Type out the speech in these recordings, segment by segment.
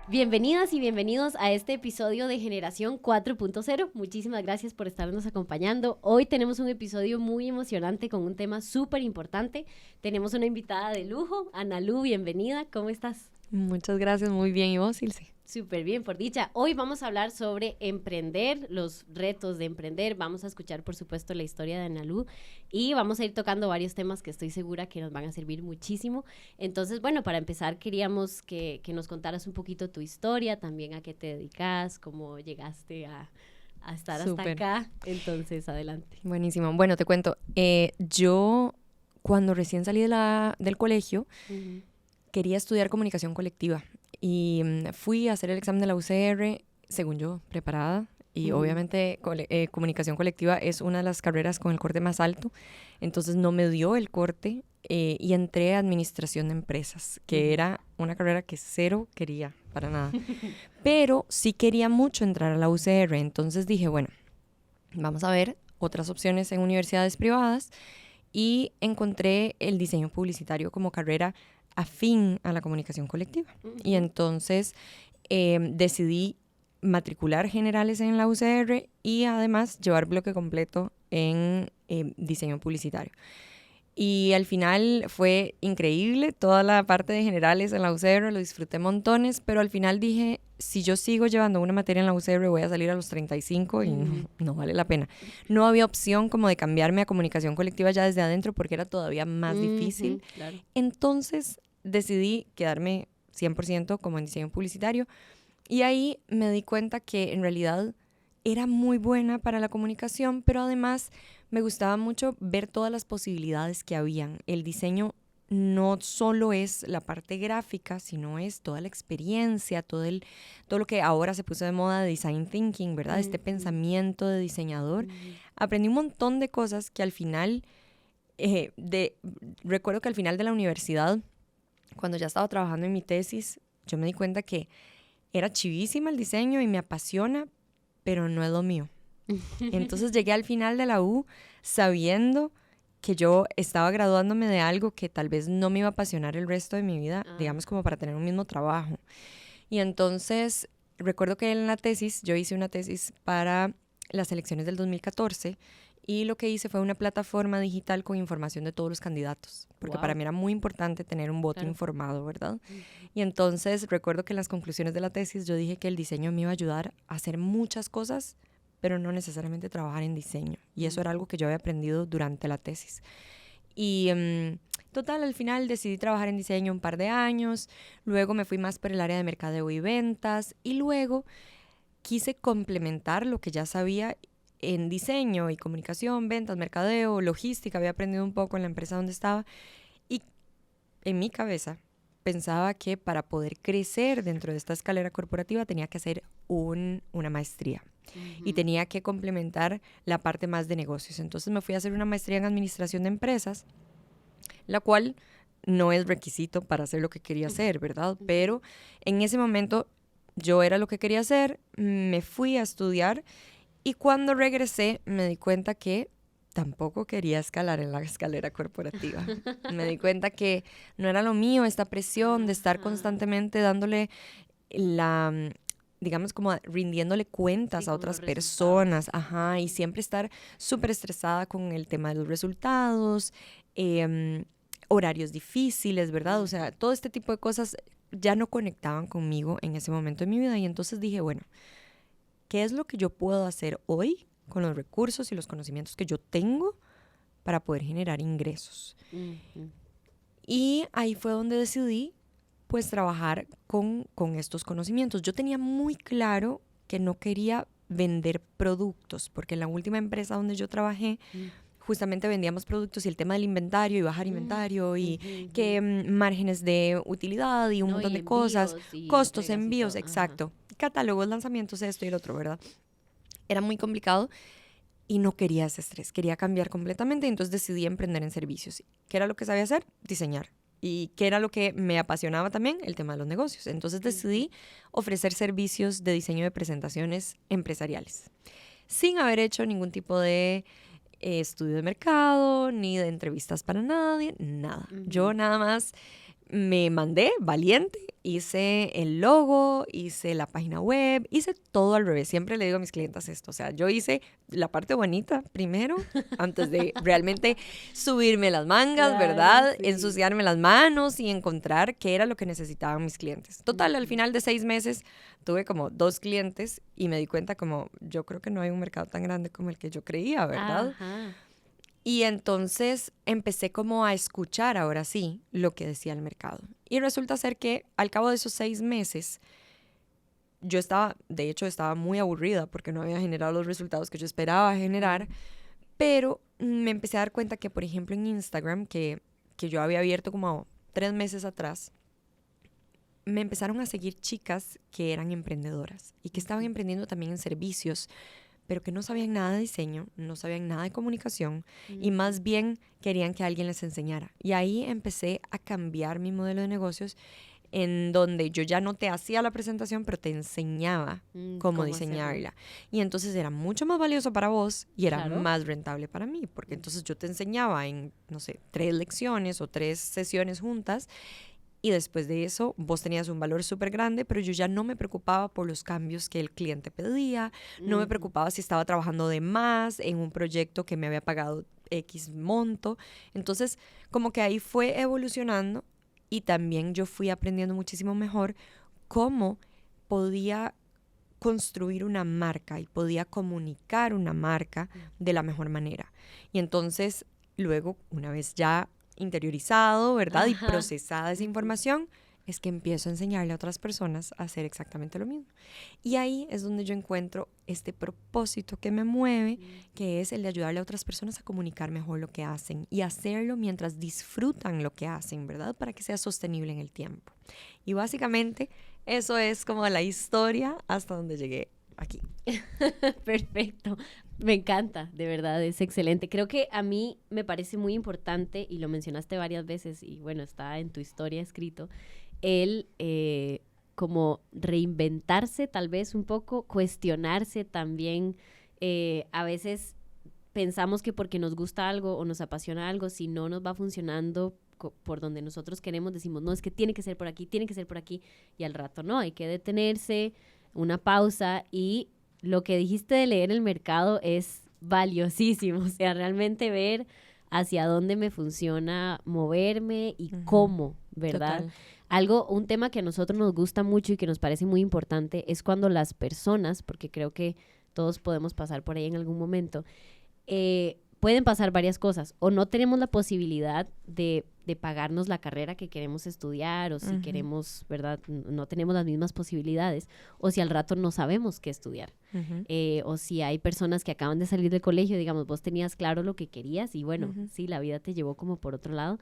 Bienvenidas y bienvenidos a este episodio de Generación 4.0. Muchísimas gracias por estarnos acompañando. Hoy tenemos un episodio muy emocionante con un tema súper importante. Tenemos una invitada de lujo, Analu, bienvenida. ¿Cómo estás? Muchas gracias, muy bien. ¿Y vos, Ilse? Súper bien, por dicha. Hoy vamos a hablar sobre emprender, los retos de emprender. Vamos a escuchar, por supuesto, la historia de Analu y vamos a ir tocando varios temas que estoy segura que nos van a servir muchísimo. Entonces, bueno, para empezar, queríamos que nos contaras un poquito tu historia, también a qué te dedicas, cómo llegaste a estar hasta acá. Entonces, adelante. Buenísimo. Bueno, te cuento. Yo, cuando recién salí del colegio, quería estudiar comunicación colectiva. Y fui a hacer el examen de la UCR, según yo, preparada. Y obviamente comunicación colectiva es una de las carreras con el corte más alto. Entonces no me dio el corte y entré a administración de empresas, que era una carrera que cero quería, para nada. Pero sí quería mucho entrar a la UCR. Entonces dije, bueno, vamos a ver otras opciones en universidades privadas. Y encontré el diseño publicitario como carrera afín a la comunicación colectiva. Y entonces decidí matricular generales en la UCR y además llevar bloque completo en diseño publicitario. Y al final fue increíble, toda la parte de generales en la UCR, lo disfruté montones, pero al final dije, si yo sigo llevando una materia en la UCR voy a salir a los 35 y no vale la pena. No había opción como de cambiarme a comunicación colectiva ya desde adentro porque era todavía más difícil. Claro. Entonces decidí quedarme 100% como en diseño publicitario y ahí me di cuenta que en realidad era muy buena para la comunicación, pero además me gustaba mucho ver todas las posibilidades que habían. El diseño no solo es la parte gráfica, sino es toda la experiencia, todo lo que ahora se puso de moda de design thinking, ¿verdad? Este pensamiento de diseñador. Aprendí un montón de cosas que al final, recuerdo que al final de la universidad, cuando ya estaba trabajando en mi tesis, yo me di cuenta que era chivísima el diseño y me apasiona, pero no es lo mío. Entonces llegué al final de la U sabiendo que yo estaba graduándome de algo que tal vez no me iba a apasionar el resto de mi vida, digamos como para tener un mismo trabajo. Y entonces recuerdo que en la tesis, yo hice una tesis para las elecciones del 2014 y lo que hice fue una plataforma digital con información de todos los candidatos, porque para mí era muy importante tener un voto informado, ¿verdad? Y entonces recuerdo que en las conclusiones de la tesis yo dije que el diseño me iba a ayudar a hacer muchas cosas, pero no necesariamente trabajar en diseño. Y eso era algo que yo había aprendido durante la tesis. Y total, al final decidí trabajar en diseño un par de años, luego me fui más por el área de mercadeo y ventas, y luego quise complementar lo que ya sabía en diseño y comunicación, ventas, mercadeo, logística, había aprendido un poco en la empresa donde estaba, y en mi cabeza pensaba que para poder crecer dentro de esta escalera corporativa tenía que hacer una maestría. Y tenía que complementar la parte más de negocios. Entonces me fui a hacer una maestría en administración de empresas, la cual no es requisito para hacer lo que quería hacer, ¿verdad? Pero en ese momento yo era lo que quería hacer, me fui a estudiar y cuando regresé me di cuenta que tampoco quería escalar en la escalera corporativa. Me di cuenta que no era lo mío esta presión de estar constantemente dándole digamos como rindiéndole cuentas a otras personas, y siempre estar súper estresada con el tema de los resultados, horarios difíciles, ¿verdad? O sea, todo este tipo de cosas ya no conectaban conmigo en ese momento de mi vida y entonces dije, bueno, ¿qué es lo que yo puedo hacer hoy con los recursos y los conocimientos que yo tengo para poder generar ingresos? Y ahí fue donde decidí pues trabajar con estos conocimientos. Yo tenía muy claro que no quería vender productos, porque en la última empresa donde yo trabajé, justamente vendíamos productos y el tema del inventario y bajar inventario y que márgenes de utilidad y un montón de cosas, costos, envíos, exacto, catálogos, lanzamientos, esto y el otro, ¿verdad? Era muy complicado y no quería ese estrés, quería cambiar completamente, entonces decidí emprender en servicios. ¿Qué era lo que sabía hacer? Diseñar. ¿Y qué era lo que me apasionaba también? El tema de los negocios. Entonces decidí ofrecer servicios de diseño de presentaciones empresariales, sin haber hecho ningún tipo de estudio de mercado, ni de entrevistas para nadie, nada. Yo nada más me mandé valiente, hice el logo, hice la página web, hice todo al revés. Siempre le digo a mis clientes esto, o sea, yo hice la parte bonita primero, antes de realmente subirme las mangas, Claro, ¿verdad? sí. Ensuciarme las manos y encontrar qué era lo que necesitaban mis clientes. Total, al final de 6 meses tuve como 2 clientes y me di cuenta como, yo creo que no hay un mercado tan grande como el que yo creía, ¿verdad? Ajá. Y entonces empecé como a escuchar ahora sí lo que decía el mercado. Y resulta ser que al cabo de esos 6 meses, yo estaba, de hecho estaba muy aburrida porque no había generado los resultados que yo esperaba generar, pero me empecé a dar cuenta que, por ejemplo, en Instagram, que yo había abierto como 3 meses atrás, me empezaron a seguir chicas que eran emprendedoras y que estaban emprendiendo también en servicios, pero que no sabían nada de diseño, no sabían nada de comunicación y más bien querían que alguien les enseñara. Y ahí empecé a cambiar mi modelo de negocios en donde yo ya no te hacía la presentación, pero te enseñaba cómo diseñarla. Y entonces era mucho más valioso para vos y era Claro. más rentable para mí, porque entonces yo te enseñaba en, no sé, 3 lecciones o 3 sesiones juntas. Y después de eso, vos tenías un valor súper grande, pero yo ya no me preocupaba por los cambios que el cliente pedía, no me preocupaba si estaba trabajando de más en un proyecto que me había pagado X monto. Entonces, como que ahí fue evolucionando y también yo fui aprendiendo muchísimo mejor cómo podía construir una marca y podía comunicar una marca de la mejor manera. Y entonces, luego, una vez ya interiorizado, ¿verdad? Y procesada esa información, es que empiezo a enseñarle a otras personas a hacer exactamente lo mismo. Y ahí es donde yo encuentro este propósito que me mueve, que es el de ayudarle a otras personas a comunicar mejor lo que hacen y hacerlo mientras disfrutan lo que hacen, ¿verdad? Para que sea sostenible en el tiempo. Y básicamente eso es como la historia hasta donde llegué aquí. Perfecto. Me encanta, de verdad, es excelente. Creo que a mí me parece muy importante, y lo mencionaste varias veces, y bueno, está en tu historia escrito, el como reinventarse tal vez un poco, cuestionarse también. A veces pensamos que porque nos gusta algo o nos apasiona algo, si no nos va funcionando por donde nosotros queremos, decimos, no, es que tiene que ser por aquí, tiene que ser por aquí, y al rato no, hay que detenerse, una pausa, y lo que dijiste de leer el mercado es valiosísimo, o sea, realmente ver hacia dónde me funciona moverme y cómo, ¿verdad? Total. Un tema que a nosotros nos gusta mucho y que nos parece muy importante es cuando las personas, porque creo que todos podemos pasar por ahí en algún momento, pueden pasar varias cosas, o no tenemos la posibilidad de pagarnos la carrera que queremos estudiar, o si queremos, ¿verdad? No tenemos las mismas posibilidades, o si al rato no sabemos qué estudiar, o si hay personas que acaban de salir del colegio, digamos, vos tenías claro lo que querías y bueno, sí, la vida te llevó como por otro lado,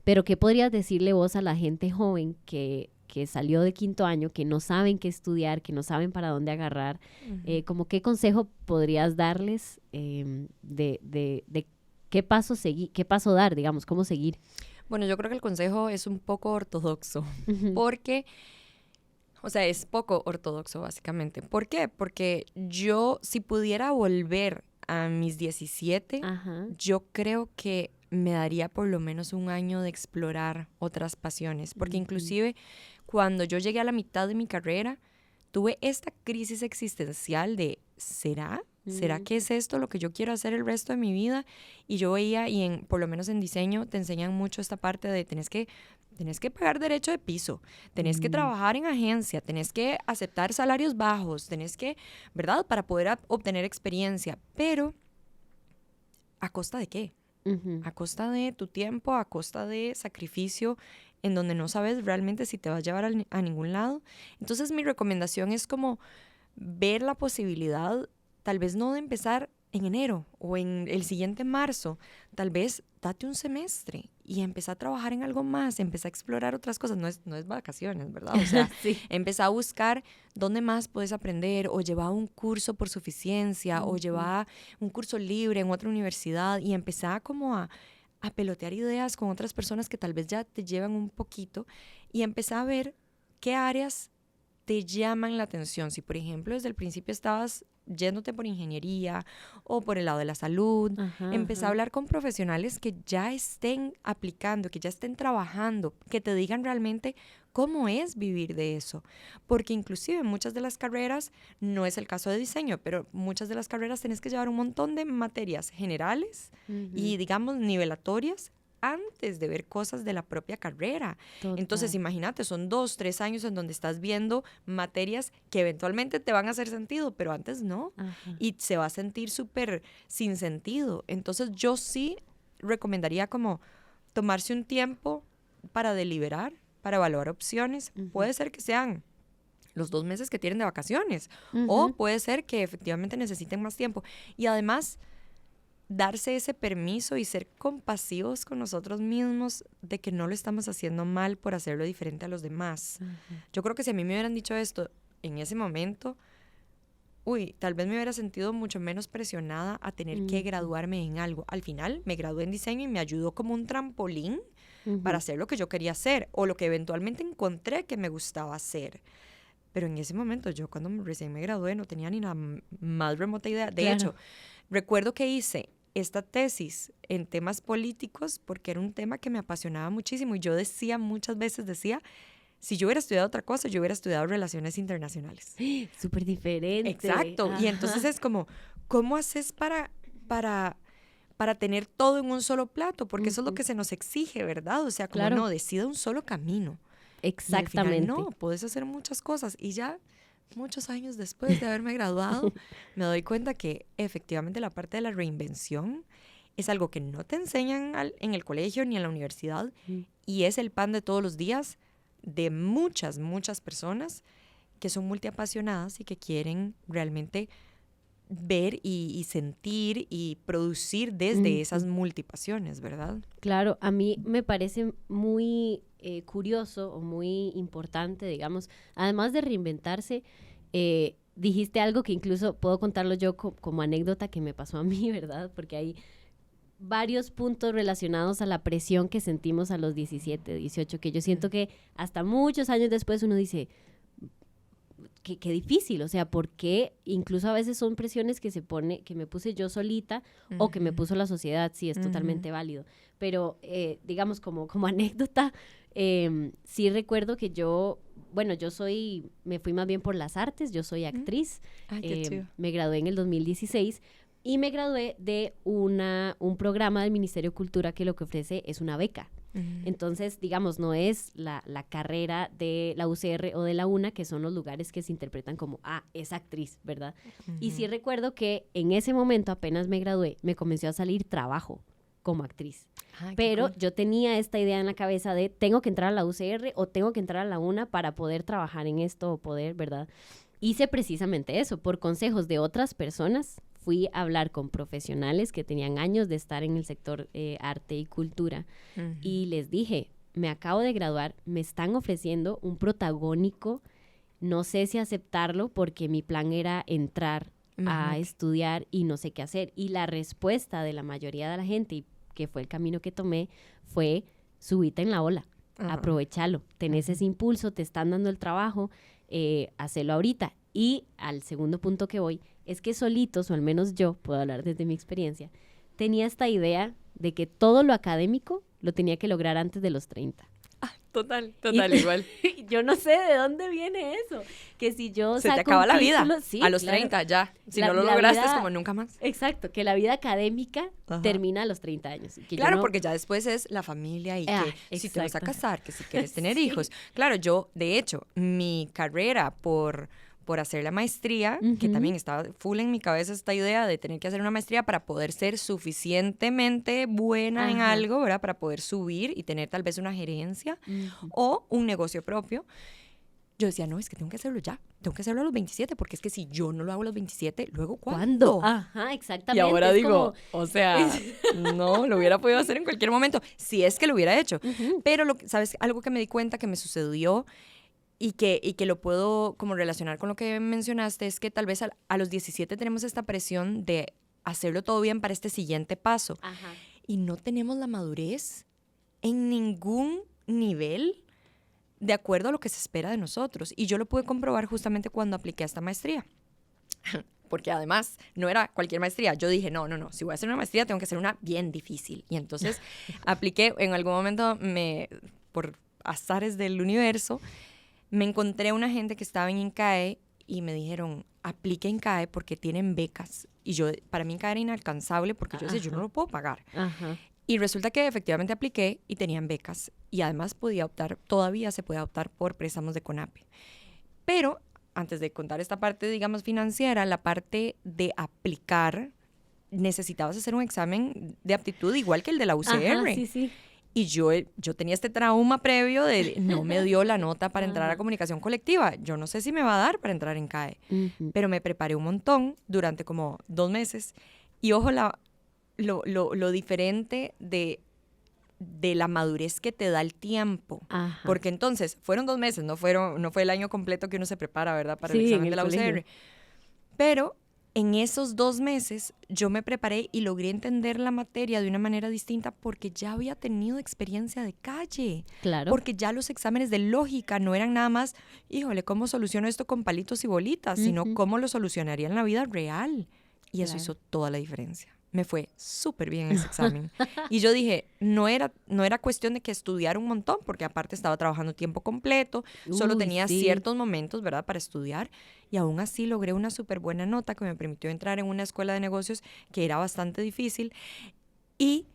pero ¿qué podrías decirle vos a la gente joven que salió de 5º año, que no saben qué estudiar, que no saben para dónde agarrar? Como qué consejo podrías darles de qué paso seguir, qué paso dar, digamos, cómo seguir? Bueno, yo creo que el consejo es un poco ortodoxo, porque, o sea, es poco ortodoxo básicamente. ¿Por qué? Porque yo, si pudiera volver a mis 17, yo creo que me daría por lo menos un año de explorar otras pasiones, porque inclusive cuando yo llegué a la mitad de mi carrera, tuve esta crisis existencial de, ¿será que es esto lo que yo quiero hacer el resto de mi vida? Y yo veía, y por lo menos en diseño, te enseñan mucho esta parte de tenés que pagar derecho de piso, tenés que trabajar en agencia, tenés que aceptar salarios bajos, tenés que, ¿verdad? Para poder obtener experiencia. Pero, ¿a costa de qué? A costa de tu tiempo, a costa de sacrificio, en donde no sabes realmente si te va a llevar a ningún lado. Entonces mi recomendación es como ver la posibilidad, tal vez no de empezar en enero o en el siguiente marzo, tal vez date un semestre y empezá a trabajar en algo más, empezá a explorar otras cosas, no es vacaciones, ¿verdad? O sea, sí. Empezá a buscar dónde más puedes aprender, o lleva un curso por suficiencia, o lleva un curso libre en otra universidad, y empezá como a pelotear ideas con otras personas que tal vez ya te llevan un poquito, y empezá a ver qué áreas te llaman la atención. Si, por ejemplo, desde el principio estabas yéndote por ingeniería o por el lado de la salud. Empezá a hablar con profesionales que ya estén aplicando, que ya estén trabajando, que te digan realmente cómo es vivir de eso. Porque inclusive en muchas de las carreras, no es el caso de diseño, pero muchas de las carreras tenés que llevar un montón de materias generales y, digamos, nivelatorias antes de ver cosas de la propia carrera. Total. Entonces, imagínate, son 2, 3 años en donde estás viendo materias que eventualmente te van a hacer sentido, pero antes no. Y se va a sentir súper sin sentido. Entonces, yo sí recomendaría como tomarse un tiempo para deliberar, para evaluar opciones. Puede ser que sean los 2 meses que tienen de vacaciones o puede ser que efectivamente necesiten más tiempo. Y además, darse ese permiso y ser compasivos con nosotros mismos de que no lo estamos haciendo mal por hacerlo diferente a los demás. Yo creo que si a mí me hubieran dicho esto en ese momento, tal vez me hubiera sentido mucho menos presionada a tener que graduarme en algo. Al final me gradué en diseño y me ayudó como un trampolín para hacer lo que yo quería hacer o lo que eventualmente encontré que me gustaba hacer. Pero en ese momento, yo cuando recién me gradué no tenía ni la más remota idea. De hecho, recuerdo que hice esta tesis en temas políticos porque era un tema que me apasionaba muchísimo y yo muchas veces decía, si yo hubiera estudiado otra cosa, yo hubiera estudiado relaciones internacionales. Súper diferente. Exacto. Y entonces es como, ¿cómo haces para tener todo en un solo plato? Porque eso es lo que se nos exige, ¿verdad? O sea, como no, decida un solo camino. Exactamente. Y al final, no, puedes hacer muchas cosas y ya muchos años después de haberme graduado, me doy cuenta que efectivamente la parte de la reinvención es algo que no te enseñan en el colegio ni en la universidad y es el pan de todos los días de muchas, muchas personas que son multiapasionadas y que quieren realmente ver y sentir y producir desde esas multipasiones, ¿verdad? Claro, a mí me parece muy curioso o muy importante, digamos, además de reinventarse, dijiste algo que incluso puedo contarlo yo como anécdota que me pasó a mí, ¿verdad? Porque hay varios puntos relacionados a la presión que sentimos a los 17, 18, que yo siento que hasta muchos años después uno dice, qué difícil, o sea, porque incluso a veces son presiones que me puse yo solita o que me puso la sociedad, sí, es totalmente válido. Pero, digamos, como anécdota, sí recuerdo que me fui más bien por las artes, yo soy actriz, me gradué en el 2016 y me gradué de un programa del Ministerio de Cultura que lo que ofrece es una beca. Entonces, digamos, no es la carrera de la UCR o de la UNA, que son los lugares que se interpretan como, es actriz, ¿verdad? Y sí recuerdo que en ese momento, apenas me gradué, me comenzó a salir trabajo como actriz. Pero cool. Yo tenía esta idea en la cabeza de, tengo que entrar a la UCR o tengo que entrar a la UNA para poder trabajar en esto o poder, ¿verdad? Hice precisamente eso, por consejos de otras personas. Fui a hablar con profesionales que tenían años de estar en el sector arte y cultura y les dije, me acabo de graduar, me están ofreciendo un protagónico, no sé si aceptarlo porque mi plan era entrar a estudiar y no sé qué hacer. Y la respuesta de la mayoría de la gente, y que fue el camino que tomé, fue subite en la ola, aprovechalo, tenés ese impulso, te están dando el trabajo, hacelo ahorita. Y al segundo punto que voy, es que solitos, o al menos yo, puedo hablar desde mi experiencia, tenía esta idea de que todo lo académico lo tenía que lograr antes de los 30. Total, igual. Yo no sé de dónde viene eso. Que si yo se te acaba la vida, sí, a los 30 ya. Si no lo lograste es como nunca más. Exacto, que la vida académica termina a los 30 años. Que claro, porque ya después es la familia y que si te vas a casar, que si quieres tener hijos. Claro, yo, de hecho, mi carrera por hacer la maestría, que también estaba full en mi cabeza esta idea de tener que hacer una maestría para poder ser suficientemente buena en algo, ¿verdad? Para poder subir y tener tal vez una gerencia o un negocio propio. Yo decía, no, es que tengo que hacerlo ya. Tengo que hacerlo a los 27, porque es que si yo no lo hago a los 27, ¿luego cuándo? Ajá, exactamente. Y ahora digo, o sea, no, lo hubiera podido hacer en cualquier momento, si es que lo hubiera hecho. Pero, ¿sabes? Algo que me di cuenta que me sucedió y que lo puedo como relacionar con lo que mencionaste es que tal vez a los 17 tenemos esta presión de hacerlo todo bien para este siguiente paso. Y no tenemos la madurez en ningún nivel de acuerdo a lo que se espera de nosotros. Y yo lo pude comprobar justamente cuando apliqué a esta maestría. porque además no era cualquier maestría. Yo dije, no, si voy a hacer una maestría tengo que hacer una bien difícil. Y entonces apliqué, en algún momento, por azares del universo, me encontré una gente que estaba en INCAE y me dijeron, aplique en INCAE porque tienen becas. Y para mí INCAE era inalcanzable porque yo decía, yo no lo puedo pagar. Ajá. Y resulta que efectivamente apliqué y tenían becas. Y además todavía se puede optar por préstamos de CONAPE. Pero antes de contar esta parte, digamos, financiera, la parte de aplicar, necesitabas hacer un examen de aptitud igual que el de la UCR. Ajá, sí. Y yo tenía este trauma previo de no me dio la nota para entrar a comunicación colectiva. Yo no sé si me va a dar para entrar en CAE. Pero me preparé un montón durante como 2 meses. Y ojo, lo diferente de la madurez que te da el tiempo. Ajá. Porque entonces, fueron 2 meses, no fue el año completo que uno se prepara, ¿verdad? Para el Sí, examen en de la el UCR. colegio. Pero en esos 2 meses yo me preparé y logré entender la materia de una manera distinta porque ya había tenido experiencia de calle. Claro. Porque ya los exámenes de lógica no eran nada más, híjole, ¿cómo soluciono esto con palitos y bolitas? Sino cómo lo solucionaría en la vida real. Y eso hizo toda la diferencia. Me fue súper bien ese examen. Y yo dije, no era cuestión de que estudiar un montón, porque aparte estaba trabajando tiempo completo, solo tenía ciertos momentos, ¿verdad?, para estudiar. Y aún así logré una súper buena nota que me permitió entrar en una escuela de negocios que era bastante difícil. Y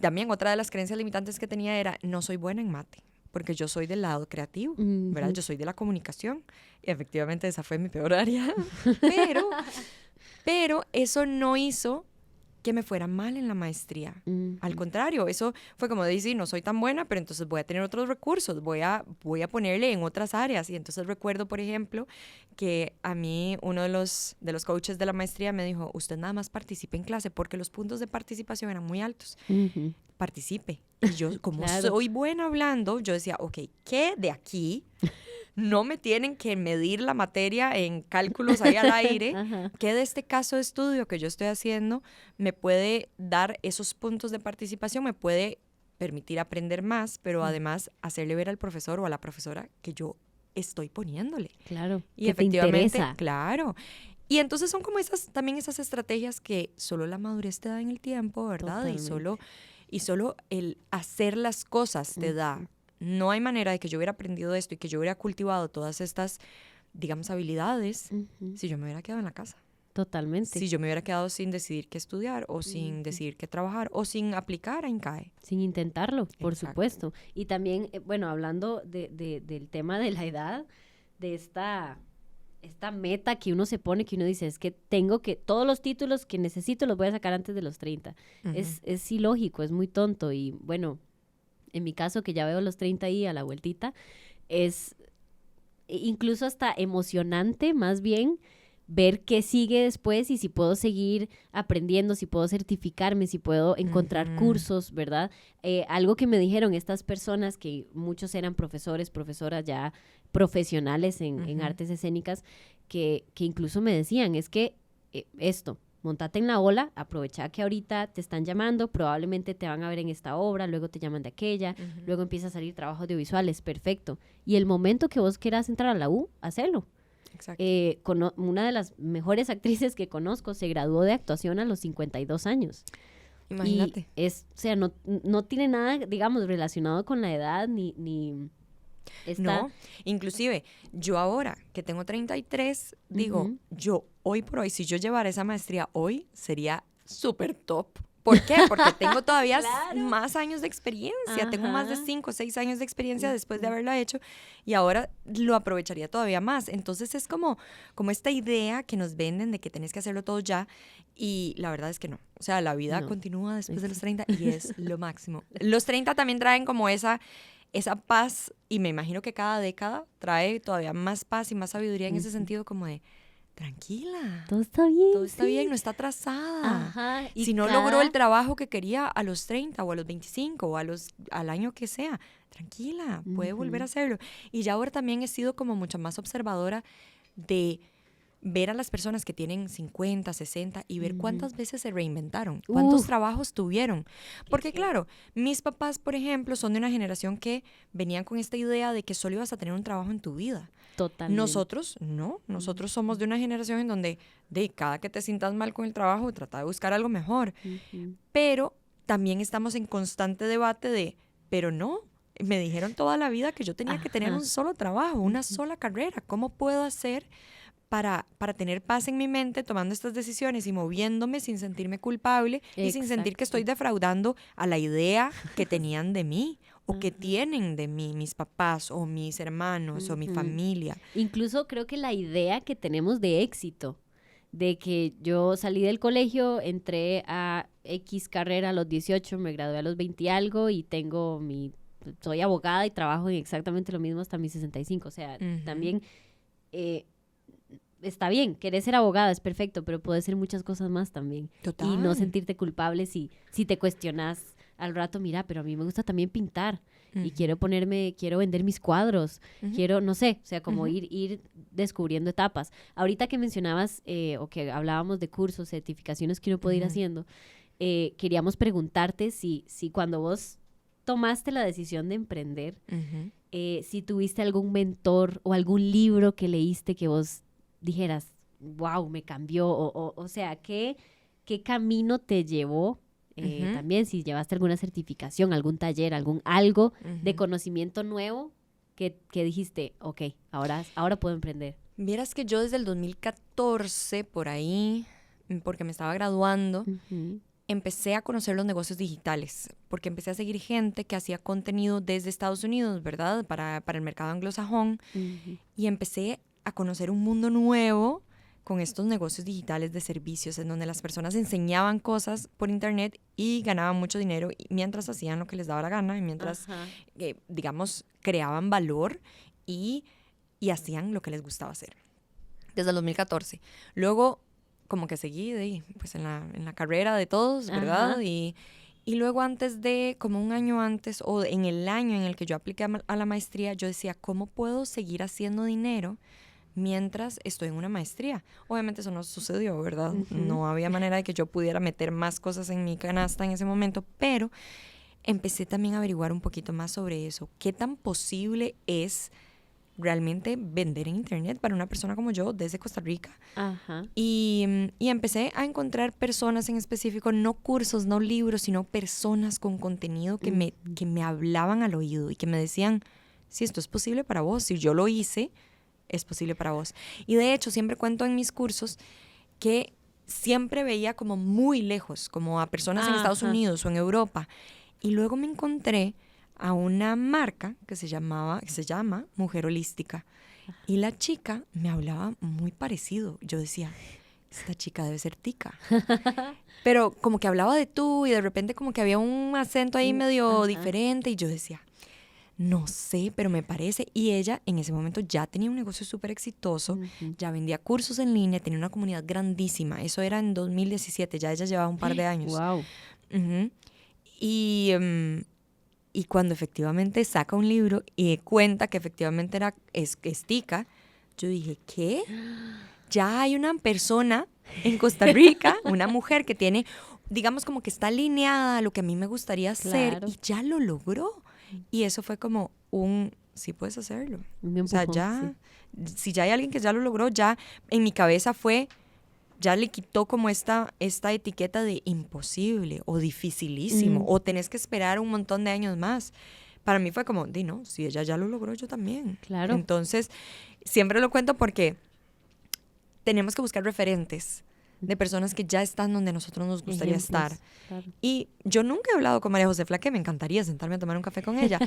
también otra de las creencias limitantes que tenía era, no soy buena en mate, porque yo soy del lado creativo, ¿verdad? Yo soy de la comunicación. Y efectivamente esa fue mi peor área. Pero eso no hizo que me fuera mal en la maestría. Al contrario, eso fue como decir, no soy tan buena, pero entonces voy a tener otros recursos, voy a ponerle en otras áreas. Y entonces recuerdo, por ejemplo, que a mí uno de los coaches de la maestría me dijo, usted nada más participe en clase, porque los puntos de participación eran muy altos. Participe. Y yo, como soy buena hablando, yo decía, ok, ¿qué de aquí no me tienen que medir la materia en cálculos ahí al aire? ¿Qué de este caso de estudio que yo estoy haciendo me puede dar esos puntos de participación? Me puede permitir aprender más, pero además hacerle ver al profesor o a la profesora que yo estoy poniéndole. Claro. Y efectivamente, claro. Y entonces son como también esas estrategias que solo la madurez te da en el tiempo, ¿verdad? Totalmente. Y solo el hacer las cosas te da. No hay manera de que yo hubiera aprendido esto y que yo hubiera cultivado todas estas, digamos, habilidades si yo me hubiera quedado en la casa. Totalmente. Si yo me hubiera quedado sin decidir qué estudiar o sin decidir qué trabajar o sin aplicar a INCAE. Sin intentarlo, por supuesto. Y también, bueno, hablando del tema de la edad, de esta meta que uno se pone, que uno dice, es que todos los títulos que necesito los voy a sacar antes de los 30. Es ilógico, es muy tonto. Y bueno, en mi caso, que ya veo los 30 ahí a la vueltita, es incluso hasta emocionante, más bien, ver qué sigue después y si puedo seguir aprendiendo, si puedo certificarme, si puedo encontrar cursos, ¿verdad? Algo que me dijeron estas personas, que muchos eran profesores, profesoras ya profesionales en artes escénicas, que incluso me decían, es que montate en la ola, aprovecha que ahorita te están llamando, probablemente te van a ver en esta obra, luego te llaman de aquella, luego empieza a salir trabajo audiovisuales, perfecto. Y el momento que vos quieras entrar a la U, hacelo. Exacto. Una de las mejores actrices que conozco se graduó de actuación a los 52 años. Imagínate. Y no tiene nada, digamos, relacionado con la edad ni No, inclusive yo ahora que tengo 33, digo, yo hoy por hoy, si yo llevara esa maestría hoy, sería súper top. ¿Por qué? Porque tengo todavía más años de experiencia, tengo más de 5 o 6 años de experiencia después de haberlo hecho y ahora lo aprovecharía todavía más. Entonces es como esta idea que nos venden de que tenés que hacerlo todo ya y la verdad es que no. O sea, la vida continúa después de los 30 y es lo máximo. Los 30 también traen como esa paz y me imagino que cada década trae todavía más paz y más sabiduría en ese sentido como de tranquila. Todo está bien. Todo está bien, no está atrasada. Ajá. Si no logró el trabajo que quería a los 30 o a los 25 o al año que sea, tranquila, puede volver a hacerlo. Y ya ahora también he sido como mucho más observadora de ver a las personas que tienen 50, 60 y ver cuántas veces se reinventaron, cuántos trabajos tuvieron. Porque claro, mis papás, por ejemplo, son de una generación que venían con esta idea de que solo ibas a tener un trabajo en tu vida. Totalmente. Nosotros, no. Nosotros somos de una generación en donde, cada que te sientas mal con el trabajo, trata de buscar algo mejor. Pero también estamos en constante debate de, pero no, me dijeron toda la vida que yo tenía que tener un solo trabajo, una sola carrera. ¿Cómo puedo hacer para tener paz en mi mente tomando estas decisiones y moviéndome sin sentirme culpable y sin sentir que estoy defraudando a la idea que tenían de mí o que tienen de mí mis papás o mis hermanos o mi familia? Incluso creo que la idea que tenemos de éxito, de que yo salí del colegio, entré a X carrera a los 18, me gradué a los 20 y algo y soy abogada y trabajo en exactamente lo mismo hasta mis 65. O sea, también está bien, querer ser abogada es perfecto, pero puede ser muchas cosas más también. Total. Y no sentirte culpable si te cuestionas al rato, mira, pero a mí me gusta también pintar y quiero vender mis cuadros, quiero, no sé, o sea, como ir descubriendo etapas. Ahorita que mencionabas o que hablábamos de cursos, certificaciones que uno puede ir haciendo, queríamos preguntarte si cuando vos tomaste la decisión de emprender, si tuviste algún mentor o algún libro que leíste que vos dijeras, wow, me cambió, o sea, ¿qué camino te llevó? También si llevaste alguna certificación, algún taller, algo de conocimiento nuevo que dijiste, ok, ahora puedo emprender. Vieras que yo desde el 2014, por ahí, porque me estaba graduando, empecé a conocer los negocios digitales, porque empecé a seguir gente que hacía contenido desde Estados Unidos, ¿verdad? Para el mercado anglosajón, y empecé a conocer un mundo nuevo con estos negocios digitales de servicios, en donde las personas enseñaban cosas por internet y ganaban mucho dinero mientras hacían lo que les daba la gana y mientras, digamos, creaban valor y hacían lo que les gustaba hacer. Desde el 2014. Luego, como que seguí pues en la carrera de todos, ¿verdad? Y luego como un año antes, o en el año en el que yo apliqué a la maestría, yo decía, ¿cómo puedo seguir haciendo dinero mientras estoy en una maestría? Obviamente eso no sucedió, ¿verdad? No había manera de que yo pudiera meter más cosas en mi canasta en ese momento, pero empecé también a averiguar un poquito más sobre eso. ¿Qué tan posible es realmente vender en internet para una persona como yo desde Costa Rica? Y empecé a encontrar personas en específico, no cursos, no libros, sino personas con contenido que me hablaban al oído y que me decían, si esto es posible para vos, si yo lo hice, es posible para vos. Y de hecho, siempre cuento en mis cursos que siempre veía como muy lejos, como a personas en Estados Unidos o en Europa. Y luego me encontré a una marca que se llama Mujer Holística. Y la chica me hablaba muy parecido. Yo decía, esta chica debe ser tica. Pero como que hablaba de tú y de repente como que había un acento ahí medio diferente. Y yo decía, no sé, pero me parece. Y ella en ese momento ya tenía un negocio súper exitoso, ya vendía cursos en línea, tenía una comunidad grandísima. Eso era en 2017, ya ella llevaba un par de años. Wow. Y cuando efectivamente saca un libro y cuenta que efectivamente es tica, yo dije, ¿qué? Ya hay una persona en Costa Rica, una mujer que tiene, digamos, como que está alineada a lo que a mí me gustaría hacer, y ya lo logró. Y eso fue como sí puedes hacerlo. O sea, si ya hay alguien que ya lo logró, ya en mi cabeza ya le quitó como esta etiqueta de imposible o dificilísimo o tenés que esperar un montón de años más. Para mí fue como, no, si ella ya lo logró, yo también. Claro. Entonces, siempre lo cuento porque tenemos que buscar referentes de personas que ya están donde nosotros nos gustaría estar. Claro. Y yo nunca he hablado con María José Flaque, me encantaría sentarme a tomar un café con ella,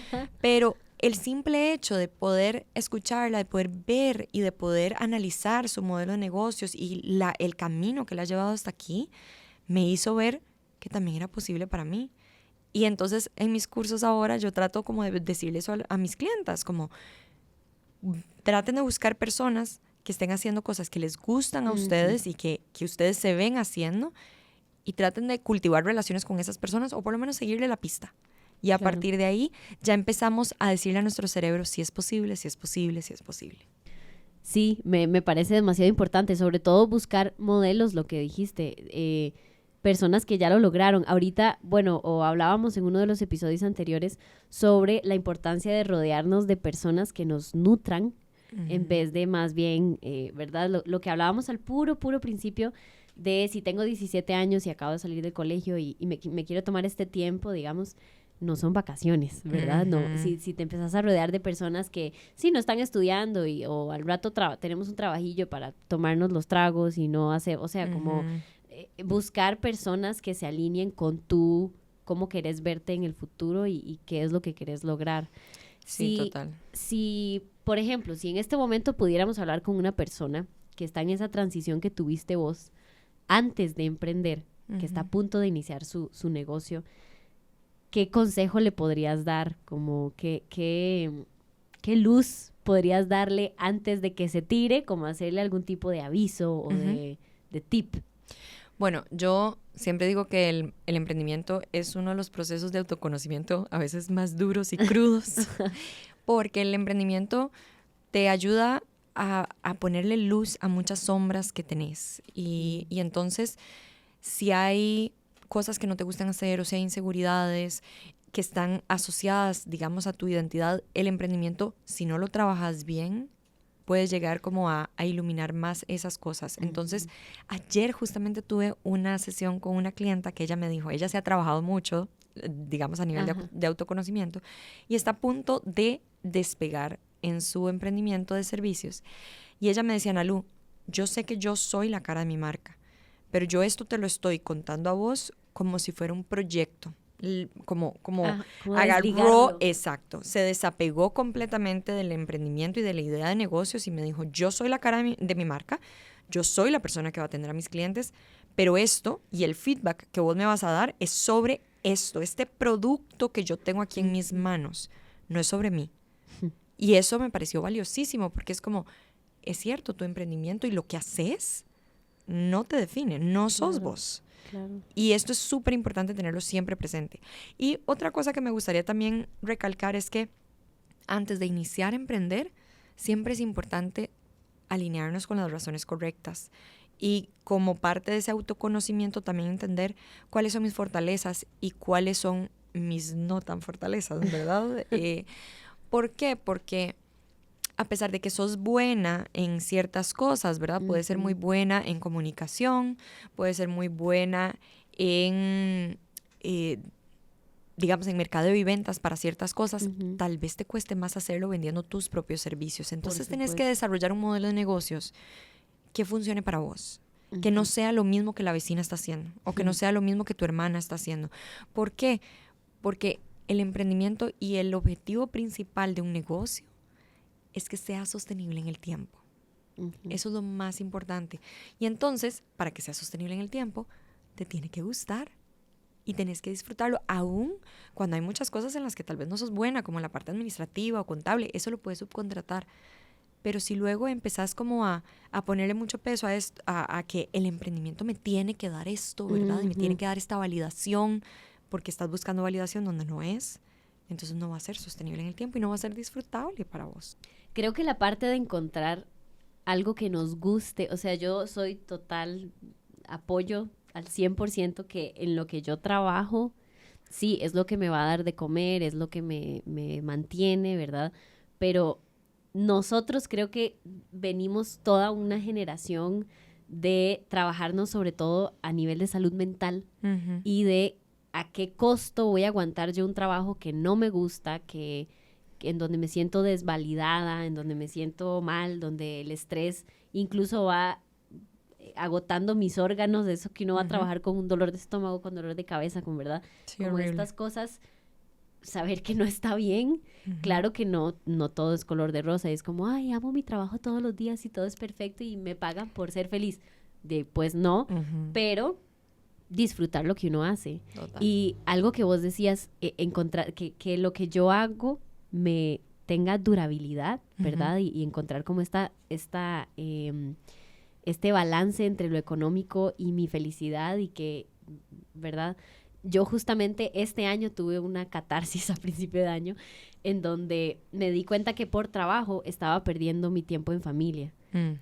pero el simple hecho de poder escucharla, de poder ver y de poder analizar su modelo de negocios y el camino que la ha llevado hasta aquí, me hizo ver que también era posible para mí. Y entonces en mis cursos ahora yo trato como de decirle eso a mis clientas, como traten de buscar personas que estén haciendo cosas que les gustan a ustedes y que ustedes se ven haciendo, y traten de cultivar relaciones con esas personas o por lo menos seguirle la pista. Y a partir de ahí ya empezamos a decirle a nuestro cerebro si es posible, si es posible, si es posible. Sí, me parece demasiado importante, sobre todo buscar modelos, lo que dijiste, personas que ya lo lograron. Ahorita, bueno, o hablábamos en uno de los episodios anteriores sobre la importancia de rodearnos de personas que nos nutran en vez de más bien, ¿verdad? Lo que hablábamos al puro principio de si tengo 17 años y acabo de salir del colegio y me quiero tomar este tiempo, digamos, no son vacaciones, ¿verdad? No, si te empezás a rodear de personas que sí no están estudiando o al rato tenemos un trabajillo para tomarnos los tragos y no hacer, o sea, como buscar personas que se alineen con tú, cómo querés verte en el futuro y qué es lo que querés lograr. Sí, total. Si, por ejemplo, si en este momento pudiéramos hablar con una persona que está en esa transición que tuviste vos antes de emprender, que está a punto de iniciar su negocio, ¿qué consejo le podrías dar? Como qué luz podrías darle antes de que se tire? Como hacerle algún tipo de aviso o de tip. Bueno, yo siempre digo que el emprendimiento es uno de los procesos de autoconocimiento a veces más duros y crudos, porque el emprendimiento te ayuda a ponerle luz a muchas sombras que tenés. Y entonces, si hay cosas que no te gustan hacer o si hay inseguridades que están asociadas, digamos, a tu identidad, el emprendimiento, si no lo trabajas bien, puedes llegar como a iluminar más esas cosas. Entonces, ayer justamente tuve una sesión con una clienta que ella me dijo, ella se ha trabajado mucho, digamos, a nivel de autoconocimiento, y está a punto de despegar en su emprendimiento de servicios. Y ella me decía, Analu, yo sé que yo soy la cara de mi marca, pero yo esto te lo estoy contando a vos como si fuera un proyecto. Como agarró, exacto, se desapegó completamente del emprendimiento y de la idea de negocios y me dijo, yo soy la cara de mi marca, yo soy la persona que va a atender a mis clientes, pero esto y el feedback que vos me vas a dar es sobre esto, este producto que yo tengo aquí en mis manos, no es sobre mí. Y eso me pareció valiosísimo porque es como, es cierto, tu emprendimiento y lo que haces no te define, no sos vos. Claro. Y esto es súper importante tenerlo siempre presente. Y otra cosa que me gustaría también recalcar es que antes de iniciar a emprender, siempre es importante alinearnos con las razones correctas. Y como parte de ese autoconocimiento también entender cuáles son mis fortalezas y cuáles son mis no tan fortalezas, ¿verdad? ¿Por qué? Porque a pesar de que sos buena en ciertas cosas, ¿verdad? Puedes ser muy buena en comunicación, puedes ser muy buena en, digamos, en mercadeo y ventas para ciertas cosas. Tal vez te cueste más hacerlo vendiendo tus propios servicios. Entonces tenés que desarrollar un modelo de negocios que funcione para vos. Que no sea lo mismo que la vecina está haciendo o que no sea lo mismo que tu hermana está haciendo. ¿Por qué? Porque el emprendimiento y el objetivo principal de un negocio es que sea sostenible en el tiempo. Eso es lo más importante. Y entonces, para que sea sostenible en el tiempo, te tiene que gustar y tenés que disfrutarlo, aún cuando hay muchas cosas en las que tal vez no sos buena, como la parte administrativa o contable, eso lo puedes subcontratar. Pero si luego empezás como a ponerle mucho peso a esto, a que el emprendimiento me tiene que dar esto, ¿verdad? Y me tiene que dar esta validación, porque estás buscando validación donde no es, entonces no va a ser sostenible en el tiempo y no va a ser disfrutable para vos. Creo que la parte de encontrar algo que nos guste, o sea, yo soy total apoyo al 100% que en lo que yo trabajo, sí, es lo que me va a dar de comer, es lo que me mantiene, ¿verdad? Pero nosotros creo que venimos toda una generación de trabajarnos sobre todo a nivel de salud mental y de a qué costo voy a aguantar yo un trabajo que no me gusta, que en donde me siento desvalidada, en donde me siento mal, donde el estrés incluso va agotando mis órganos, de eso que uno va a trabajar con un dolor de estómago, con dolor de cabeza, con verdad, sí, como horrible. Estas cosas, saber que no está bien. Claro que no todo es color de rosa, es como, ay, amo mi trabajo todos los días y todo es perfecto y me pagan por ser feliz. Pues no, pero disfrutar lo que uno hace. Total. Y algo que vos decías, encontrar que lo que yo hago me tenga durabilidad, ¿verdad? Y encontrar como este balance entre lo económico y mi felicidad y que, ¿verdad? yo justamente este año tuve una catarsis a principio de año en donde me di cuenta que por trabajo estaba perdiendo mi tiempo en familia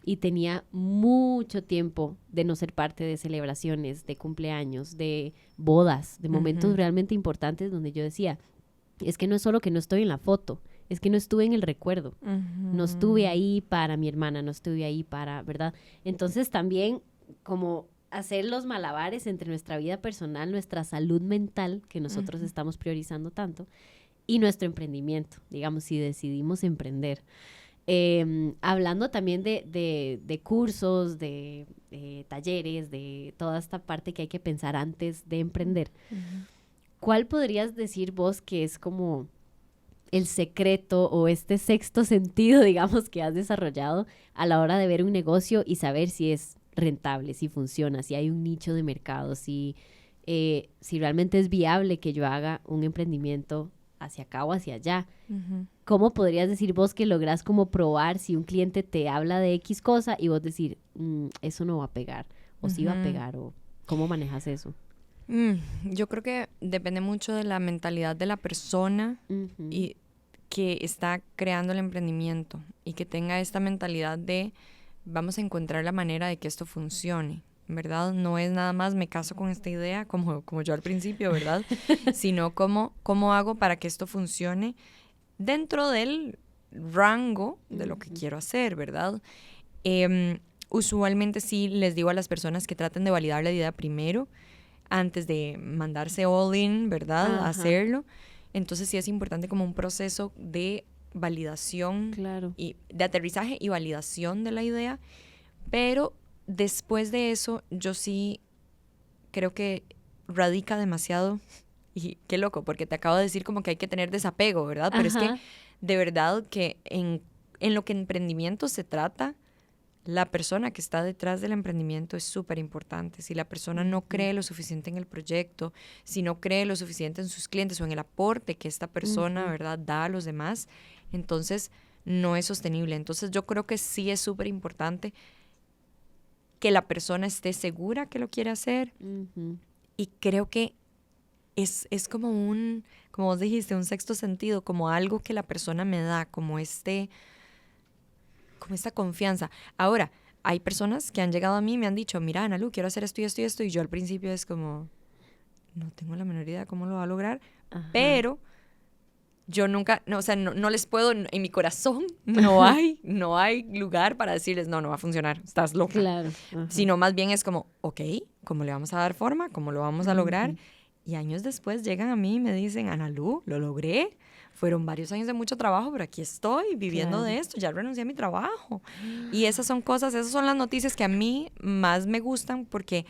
y tenía mucho tiempo de no ser parte de celebraciones, de cumpleaños, de bodas, de momentos realmente importantes donde yo decía, es que no es solo que no estoy en la foto, es que no estuve en el recuerdo, no estuve ahí para mi hermana, no estuve ahí para, ¿verdad? Entonces también como hacer los malabares entre nuestra vida personal, nuestra salud mental, que nosotros estamos priorizando tanto, y nuestro emprendimiento, digamos, si decidimos emprender. Hablando también de cursos, de talleres, de toda esta parte que hay que pensar antes de emprender. ¿Cuál podrías decir vos que es como el secreto o este sexto sentido, digamos, que has desarrollado a la hora de ver un negocio y saber si es rentable, si funciona, si hay un nicho de mercado, si realmente es viable que yo haga un emprendimiento hacia acá o hacia allá? ¿Cómo podrías decir vos que lográs como probar si un cliente te habla de X cosa y vos decir, eso no va a pegar, o sí va a pegar, o cómo manejas eso? Yo creo que depende mucho de la mentalidad de la persona y que está creando el emprendimiento y que tenga esta mentalidad de vamos a encontrar la manera de que esto funcione, ¿verdad? No es nada más me caso con esta idea como yo al principio, ¿verdad? Sino cómo hago para que esto funcione dentro del rango de lo que quiero hacer, ¿verdad? Usualmente sí les digo a las personas que traten de validar la idea primero antes de mandarse all in, ¿verdad? A hacerlo. Entonces sí es importante como un proceso de validación, y de aterrizaje y validación de la idea, pero después de eso yo sí creo que radica demasiado, y qué loco, porque te acabo de decir como que hay que tener desapego, ¿verdad? Pero es que de verdad que en lo que emprendimiento se trata, la persona que está detrás del emprendimiento es súper importante. Si la persona no cree lo suficiente en el proyecto, si no cree lo suficiente en sus clientes o en el aporte que esta persona, ¿verdad?, da a los demás, entonces no es sostenible. Entonces yo creo que sí es súper importante que la persona esté segura que lo quiere hacer, y creo que es como como vos dijiste, un sexto sentido, como algo que la persona me da, como esta confianza. Ahora, hay personas que han llegado a mí y me han dicho, mira, Analu, quiero hacer esto y esto y esto, y yo al principio es como, no tengo la menor idea cómo lo va a lograr, pero yo nunca, no les puedo, en mi corazón no hay lugar para decirles, no va a funcionar, estás loca. Claro. Sino más bien es como, ok, ¿cómo le vamos a dar forma? ¿Cómo lo vamos a lograr? Y años después llegan a mí y me dicen, Analu, lo logré. Fueron varios años de mucho trabajo, pero aquí estoy viviendo de esto, ya renuncié a mi trabajo. Y esas son las noticias que a mí más me gustan, porque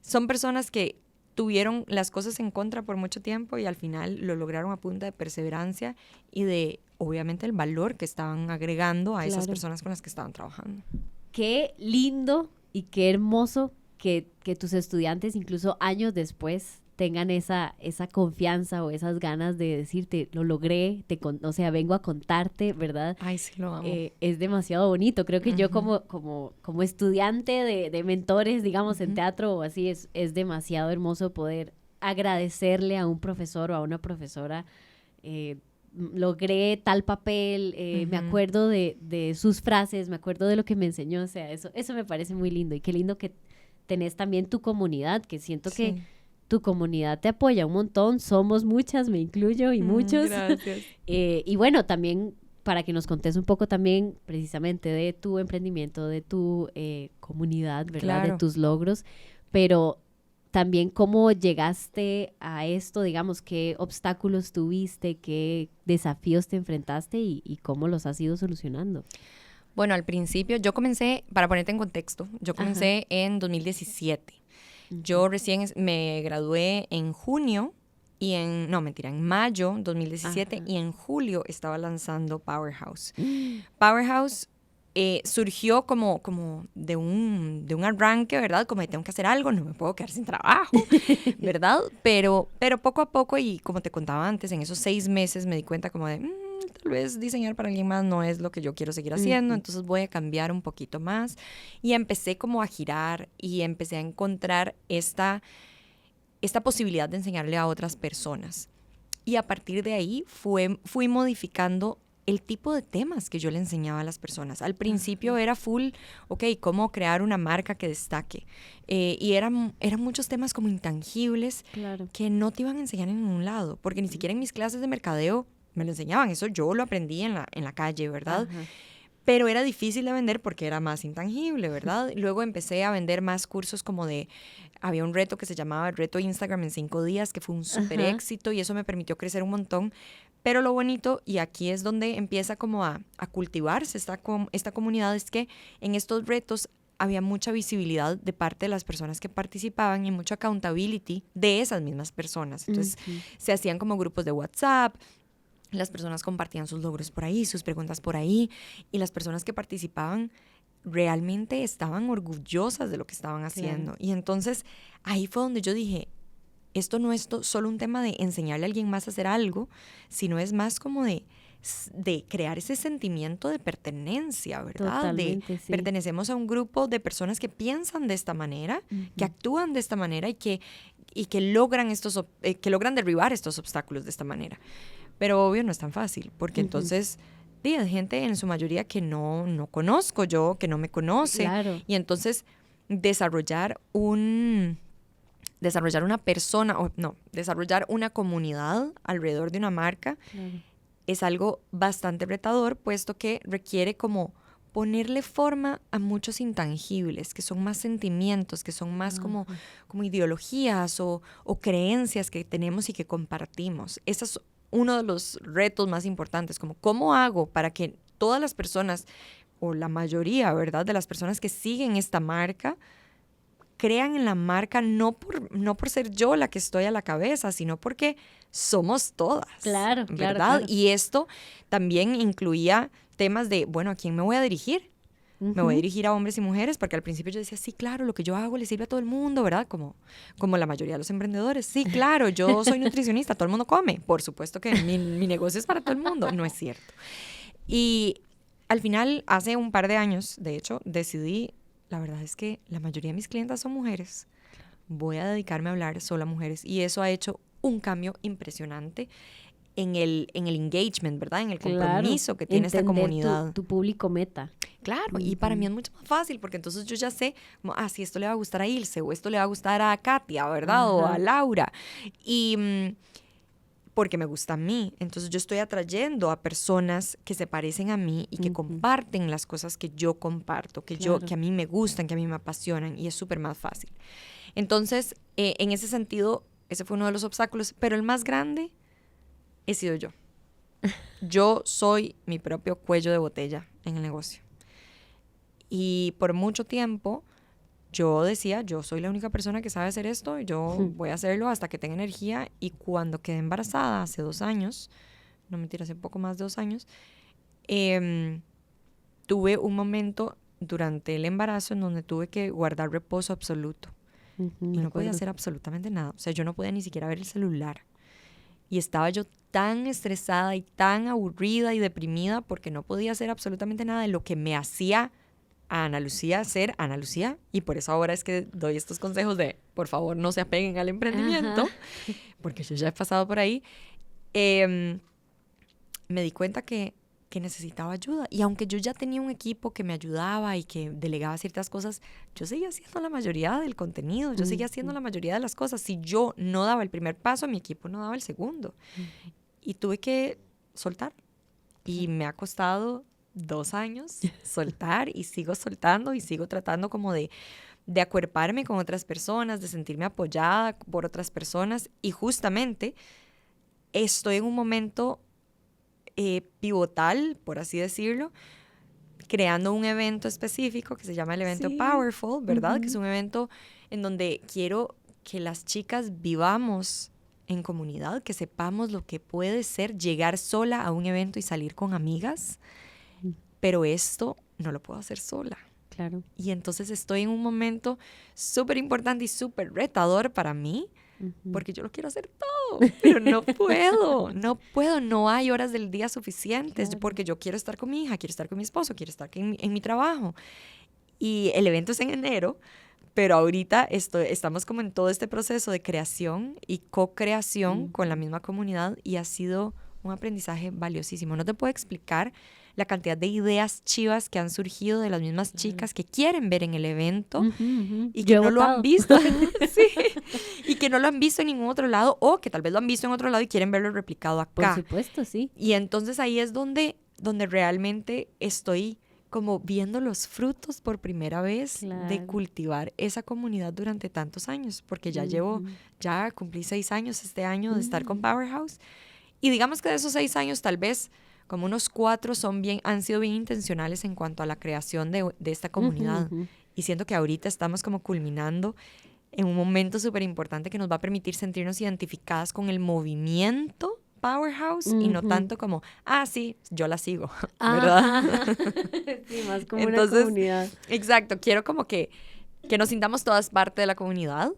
son personas que tuvieron las cosas en contra por mucho tiempo y al final lo lograron a punta de perseverancia y de, obviamente, el valor que estaban agregando a esas personas con las que estaban trabajando. Qué lindo y qué hermoso que tus estudiantes, incluso años después, tengan esa confianza o esas ganas de decirte, lo logré, vengo a contarte, ¿verdad? Ay, sí, lo amo. Es demasiado bonito. Creo que yo como estudiante de mentores, digamos, en teatro o así, es demasiado hermoso poder agradecerle a un profesor o a una profesora, logré tal papel, me acuerdo de sus frases, me acuerdo de lo que me enseñó, o sea, eso me parece muy lindo, y qué lindo que tenés también tu comunidad, que siento que tu comunidad te apoya un montón, somos muchas, me incluyo, y muchos. Gracias. Y bueno, también para que nos contes un poco también precisamente de tu emprendimiento, de tu comunidad, ¿verdad? Claro. De tus logros, pero también cómo llegaste a esto, digamos, qué obstáculos tuviste, qué desafíos te enfrentaste y cómo los has ido solucionando. Bueno, al principio yo comencé, para ponerte en contexto, yo comencé en 2017. Yo recién me gradué en junio en mayo 2017 y en julio estaba lanzando Powerhouse. Powerhouse surgió como de un arranque, ¿verdad? Como de tengo que hacer algo, no me puedo quedar sin trabajo, ¿verdad? Pero poco a poco, y como te contaba antes, en esos 6 meses me di cuenta como de, tal vez diseñar para alguien más no es lo que yo quiero seguir haciendo, entonces voy a cambiar un poquito más. Y empecé como a girar y empecé a encontrar esta posibilidad de enseñarle a otras personas. Y a partir de ahí fui modificando el tipo de temas que yo le enseñaba a las personas. Al principio era full, ok, cómo crear una marca que destaque. Y eran muchos temas como intangibles que no te iban a enseñar en ningún lado, porque ni siquiera en mis clases de mercadeo me lo enseñaban. Eso yo lo aprendí en la calle, ¿verdad? Ajá. Pero era difícil de vender porque era más intangible, ¿verdad? Luego empecé a vender más cursos había un reto que se llamaba el Reto Instagram en 5 días, que fue un súper éxito y eso me permitió crecer un montón. Pero lo bonito, y aquí es donde empieza como a cultivarse esta comunidad, es que en estos retos había mucha visibilidad de parte de las personas que participaban y mucha accountability de esas mismas personas. Entonces, se hacían como grupos de WhatsApp. Las personas compartían sus logros por ahí, sus preguntas por ahí, y las personas que participaban realmente estaban orgullosas de lo que estaban haciendo. Y entonces ahí fue donde yo dije, esto no es solo un tema de enseñarle a alguien más a hacer algo, sino es más como de crear ese sentimiento de pertenencia, ¿verdad? Totalmente, sí. Pertenecemos a un grupo de personas que piensan de esta manera, que actúan de esta manera y que logran derribar estos obstáculos de esta manera. Pero obvio no es tan fácil, porque entonces hay gente en su mayoría que no conozco yo, que no me conoce. Claro. Y entonces desarrollar una comunidad alrededor de una marca es algo bastante retador, puesto que requiere como ponerle forma a muchos intangibles, que son más sentimientos, que son más como ideologías o creencias que tenemos y que compartimos. Esa es uno de los retos más importantes, como cómo hago para que todas las personas, o la mayoría, ¿verdad?, de las personas que siguen esta marca, crean en la marca no por ser yo la que estoy a la cabeza, sino porque somos todas. Claro, ¿verdad? Claro. Y esto también incluía temas de, bueno, ¿a quién me voy a dirigir? Me voy a dirigir a hombres y mujeres, porque al principio yo decía, sí, claro, lo que yo hago le sirve a todo el mundo, ¿verdad? Como la mayoría de los emprendedores. Sí, claro, yo soy nutricionista, todo el mundo come. Por supuesto que mi negocio es para todo el mundo. No es cierto. Y al final, hace un par de años, de hecho, decidí, la verdad es que la mayoría de mis clientas son mujeres. Voy a dedicarme a hablar solo a mujeres. Y eso ha hecho un cambio impresionante en el engagement, ¿verdad? En el compromiso que tiene esta comunidad. Tu público meta. Claro, y para mí es mucho más fácil, porque entonces yo ya sé, como, si esto le va a gustar a Ilse, o esto le va a gustar a Katia, ¿verdad? O a Laura. Y porque me gusta a mí. Entonces yo estoy atrayendo a personas que se parecen a mí y que comparten las cosas que yo comparto, que a mí me gustan, que a mí me apasionan, y es súper más fácil. Entonces, en ese sentido, ese fue uno de los obstáculos, pero el más grande he sido yo. Yo soy mi propio cuello de botella en el negocio. Y por mucho tiempo yo decía, yo soy la única persona que sabe hacer esto, y yo voy a hacerlo hasta que tenga energía. Y cuando quedé embarazada hace 2 años, no mentira, hace poco más de 2 años, tuve un momento durante el embarazo en donde tuve que guardar reposo absoluto. Y no podía hacer absolutamente nada. O sea, yo no podía ni siquiera ver el celular. Y estaba yo tan estresada y tan aburrida y deprimida porque no podía hacer absolutamente nada de lo que me hacía a Ana Lucía ser Ana Lucía. Y por eso ahora es que doy estos consejos de, por favor, no se apeguen al emprendimiento, porque yo ya he pasado por ahí. Me di cuenta que necesitaba ayuda. Y aunque yo ya tenía un equipo que me ayudaba y que delegaba ciertas cosas, yo seguía haciendo la mayoría del contenido, yo seguía haciendo la mayoría de las cosas. Si yo no daba el primer paso, mi equipo no daba el segundo. Y tuve que soltar. Y me ha costado 2 años soltar, y sigo soltando, y sigo tratando como de acuerparme con otras personas, de sentirme apoyada por otras personas. Y justamente estoy en un momento pivotal, por así decirlo, creando un evento específico que se llama el evento Powerful, ¿verdad? Que es un evento en donde quiero que las chicas vivamos en comunidad, que sepamos lo que puede ser llegar sola a un evento y salir con amigas, pero esto no lo puedo hacer sola. Claro. Y entonces estoy en un momento súper importante y súper retador para mí, porque yo lo quiero hacer todo, pero no puedo, no hay horas del día suficientes, porque yo quiero estar con mi hija, quiero estar con mi esposo, quiero estar en mi trabajo. Y el evento es en enero, pero ahorita estamos como en todo este proceso de creación y co-creación con la misma comunidad y ha sido un aprendizaje valiosísimo. No te puedo explicar la cantidad de ideas chivas que han surgido de las mismas chicas que quieren ver en el evento y que no lo han visto. Sí, y que no lo han visto en ningún otro lado o que tal vez lo han visto en otro lado y quieren verlo replicado acá. Por supuesto, sí. Y entonces ahí es donde realmente estoy como viendo los frutos por primera vez de cultivar esa comunidad durante tantos años, porque ya cumplí 6 años este año de estar con Powerhouse. Y digamos que de esos 6 años, tal vez como unos 4 han sido bien intencionales en cuanto a la creación de esta comunidad. Y siento que ahorita estamos como culminando en un momento súper importante que nos va a permitir sentirnos identificadas con el movimiento Powerhouse y no tanto como, sí, yo la sigo, ¿verdad? Sí, más como una comunidad. Exacto, quiero como que nos sintamos todas parte de la comunidad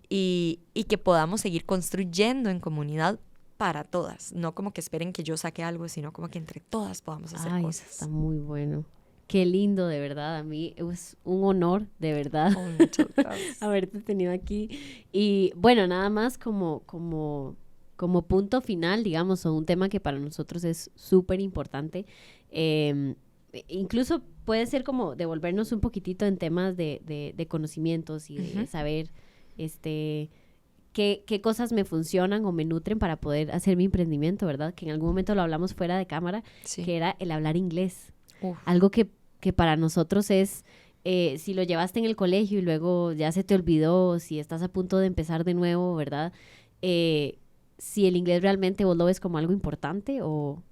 y que podamos seguir construyendo en comunidad para todas, no como que esperen que yo saque algo, sino como que entre todas podamos hacer cosas. Eso está muy bueno. Qué lindo, de verdad. A mí es un honor, de verdad, muchas gracias. haberte tenido aquí. Y bueno, nada más como punto final, digamos, o un tema que para nosotros es súper importante. Incluso puede ser como devolvernos un poquitito en temas de conocimientos y de saber qué cosas me funcionan o me nutren para poder hacer mi emprendimiento, ¿verdad? Que en algún momento lo hablamos fuera de cámara, que era el hablar inglés. Algo que para nosotros es, si lo llevaste en el colegio y luego ya se te olvidó, si estás a punto de empezar de nuevo, ¿verdad? Si el inglés realmente vos lo ves como algo importante o...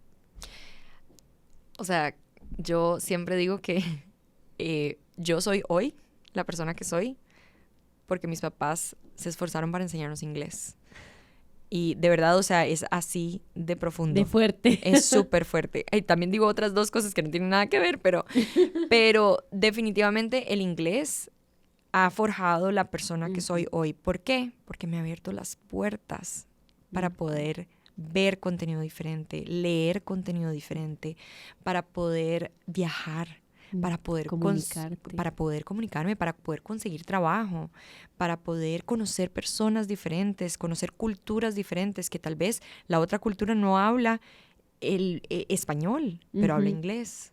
O sea, yo siempre digo que yo soy hoy la persona que soy porque mis papás se esforzaron para enseñarnos inglés. Y de verdad, o sea, es así de profundo. De fuerte. Es súper fuerte. Y también digo otras 2 cosas que no tienen nada que ver, pero definitivamente el inglés ha forjado la persona que soy hoy. ¿Por qué? Porque me ha abierto las puertas para poder ver contenido diferente, leer contenido diferente, para poder viajar, para poder comunicarme, para poder conseguir trabajo, para poder conocer personas diferentes, conocer culturas diferentes, que tal vez la otra cultura no habla el español, pero habla inglés.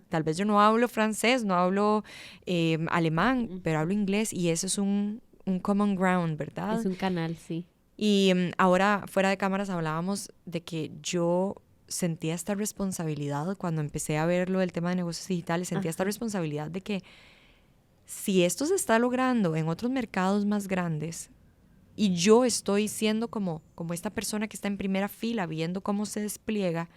Tal vez yo no hablo francés, no hablo alemán, pero hablo inglés y eso es un common ground, ¿verdad? Es un canal, sí. Y ahora, fuera de cámaras, hablábamos de que yo sentía esta responsabilidad cuando empecé a verlo del tema de negocios digitales, sentía esta responsabilidad de que si esto se está logrando en otros mercados más grandes y yo estoy siendo como esta persona que está en primera fila viendo cómo se despliega,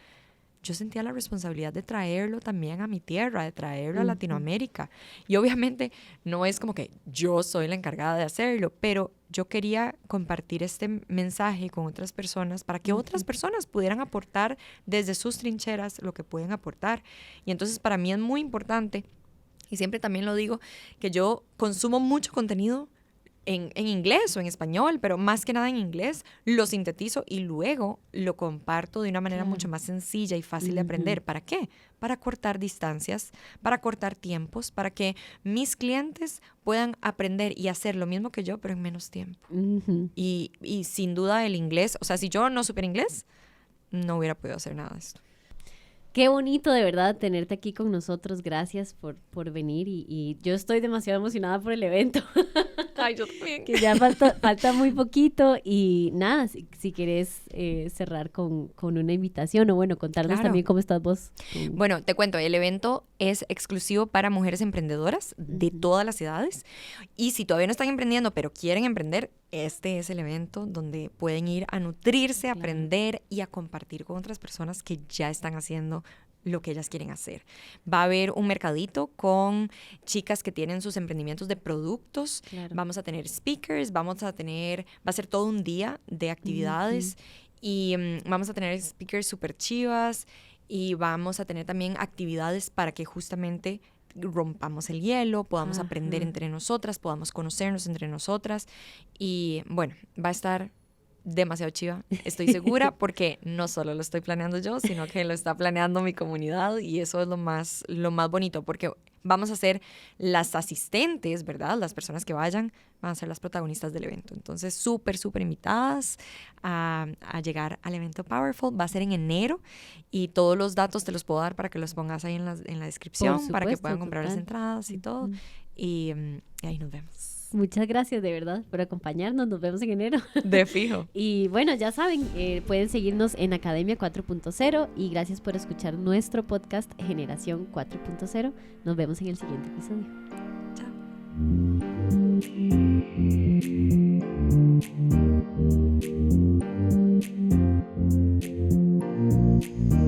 yo sentía la responsabilidad de traerlo también a mi tierra, de traerlo a Latinoamérica. Y obviamente no es como que yo soy la encargada de hacerlo, pero yo quería compartir este mensaje con otras personas para que otras personas pudieran aportar desde sus trincheras lo que pueden aportar. Y entonces para mí es muy importante, y siempre también lo digo, que yo consumo mucho contenido en inglés o en español, pero más que nada en inglés, lo sintetizo y luego lo comparto de una manera mucho más sencilla y fácil de aprender. ¿Para qué? Para cortar distancias, para cortar tiempos, para que mis clientes puedan aprender y hacer lo mismo que yo, pero en menos tiempo. Y sin duda el inglés, o sea, si yo no supiera inglés, no hubiera podido hacer nada de esto. Qué bonito de verdad tenerte aquí con nosotros. Gracias por venir y yo estoy demasiado emocionada por el evento. Ay, yo también. Que ya falta muy poquito y nada, si querés cerrar con una invitación o bueno, contarnos también cómo estás vos. Bueno, te cuento, el evento es exclusivo para mujeres emprendedoras de todas las edades y si todavía no están emprendiendo pero quieren emprender, este es el evento donde pueden ir a nutrirse, a aprender y a compartir con otras personas que ya están haciendo lo que ellas quieren hacer. Va a haber un mercadito con chicas que tienen sus emprendimientos de productos. Vamos a tener speakers, va a ser todo un día de actividades y vamos a tener speakers súper chivas y vamos a tener también actividades para que justamente rompamos el hielo, podamos aprender entre nosotras, podamos conocernos entre nosotras y bueno, va a estar demasiado chiva, estoy segura, porque no solo lo estoy planeando yo, sino que lo está planeando mi comunidad, y eso es lo más bonito, porque vamos a ser las asistentes, ¿verdad? Las personas que vayan van a ser las protagonistas del evento. Entonces, súper, súper invitadas a llegar al evento Powerful. Va a ser en enero, y todos los datos te los puedo dar para que los pongas ahí en la descripción, supuesto, para que puedan comprar total. las entradas y todo. Y ahí nos vemos. Muchas gracias de verdad por acompañarnos. Nos vemos en enero. De fijo. Y bueno, ya saben, pueden seguirnos en Academia 4.0 y gracias por escuchar nuestro podcast Generación 4.0. Nos vemos en el siguiente episodio. Chao.